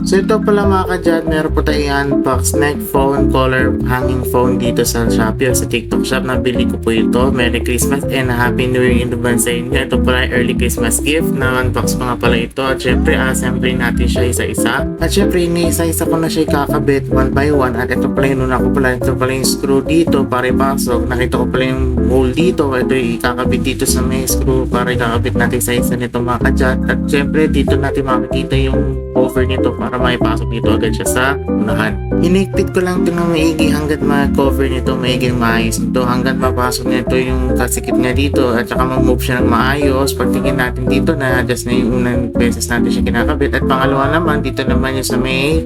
So ito pala mga kadyat, meron po tayong unbox neck phone, color hanging phone dito sa Shopee o sa TikTok shop. Nabili ko po ito. Merry Christmas and Happy New Year in advance sa inyo. Ito pala yung early Christmas gift. Na-unbox ko nga pala ito. At syempre, assembly natin siya isa-isa. At syempre, iniisa-isa ko na siya kakabit one by one. At ito pala yung una ko pala. Ito pala yung screw dito para ipasok. Nakita ko pala yung hole dito. Ito yung ikakabit dito sa may screw para ikakabit natin sa isa nito mga kadyat. At syempre, dito natin makikita yung cover nito para maipasok dito agad siya sa unahan. Hinigpit ko lang ito ng maigi hanggat ma-cover nito maiging maayos ito, hanggat mapasok nito yung kasikip niya dito at saka mag-move siya ng maayos. Pagtingin natin dito na adjust na yung unang beses natin siya kinakabit. At pangalawa naman, dito naman yung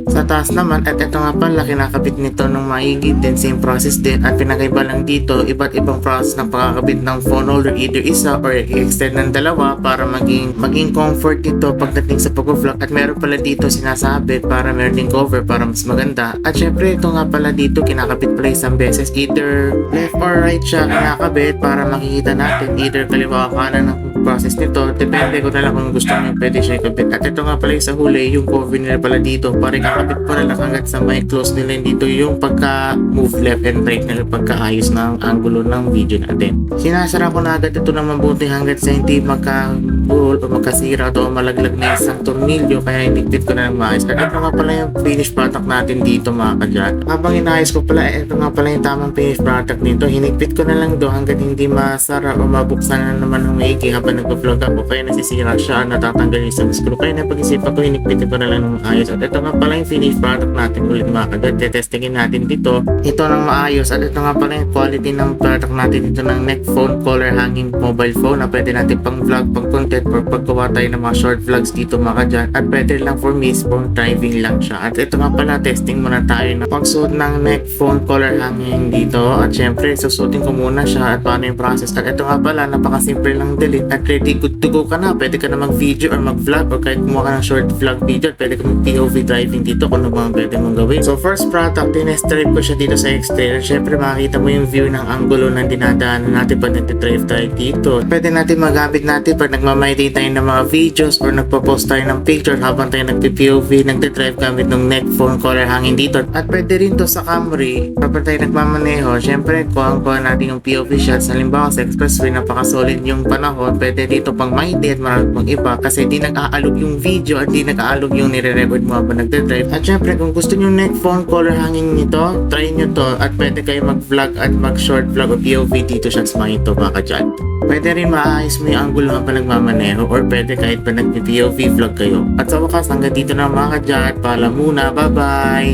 sa taas naman. At ito nga pala, kinakabit nito ng maigi din, same process din. At pinakaiba lang dito, iba't ibang process ng pagkakabit ng phone holder, either isa or i-extend ng dalawa para maging comfort dito pagdating sa pag-vlog. At meron pala dito sinasabit para meron ding cover para mas maganda. At syempre ito nga pala dito kinakabit pala isang beses, either left or right siya kinakabit para makikita natin either kaliwa o kanan ng process nito. Depende ko na lang kung gusto nyo pwede siya ikabit. At ito nga pala yung sa huli, yung cover nila pala dito para ikakabit pa na lang hanggat sa may close nila dito yung pagka move left and right nila, pagkaayos ng angulo ng video natin. Sinasara ko na agad ito na mabuti hanggat sa hindi magka-bull o magkasira o malaglag na isang tornilyo, kaya hinigpit ko na ng maayos. At ito nga pala yung finished product natin dito mga kadyat. Habang inayos ko pala, ito nga pala yung tamang finished product nito. Hinigpit ko na lang do hanggat hindi masara o mabuksan na naman ng maigi habang nag-vlog ako, kaya nasisira siya, natatanggal yung isang screw. Kaya napag-isipan ko, hinigpitin ko na lang ng maayos. At ito nga pala yung finished product natin ulit mga kadyat. Testingin natin dito ito ng maayos. At ito nga pala yung quality ng product natin dito ng neck phone, color hanging mobile phone na pwede natin pang vlog, pang content or paggawa tayo ng mga short vlogs dito mga kadyat. At pwede lang for me, phone driving lang siya. At ito nga pala, testing muna tayo na pagsuot ng neck phone color hanging dito. At syempre, susuotin ko muna siya at paano yung process. At ito nga pala, napakasimple lang delete at ready good to go ka na. Pwede ka na mag-video or mag-vlog or kahit kumuha ka ng short vlog video at pwede ka mag-POV driving dito kung ano bang pwede mong gawin. So first product, tinest-drive ko siya dito sa exterior. Syempre, makikita mo yung view ng angulo ng dinadaanan natin pag nag-drive tayo dito. Pwede natin magamit natin pag nagmamaintain tayo ng mga videos or nagpo-post tayo ng picture habang tayo nag-POV, nag-drive gamit ng neck phone color hanging dito. At pwede rin to sa Camry kapag tayo nagmamaneho. Syempre, kuha natin yung POV shots. Halimbawa sa expressway, napaka-solid yung panahon. Pwede dito pang mainte at marami iba kasi di nag-aalog yung video at di nag-aalog yung nire-record mo habang nagde-drive. At syempre, kung gusto nyo neck phone color hanging nito, try nyo to at pwede kayo mag-vlog at mag-short vlog o POV dito shots mga ito mga kadyat. Pwede rin maayos mo yung angulo habang nagmamaneho or pwede kahit pa nag-POV vlog kayo. At sa wakas, hanggang dito na mga kadyat. Paalam muna. Bye-bye!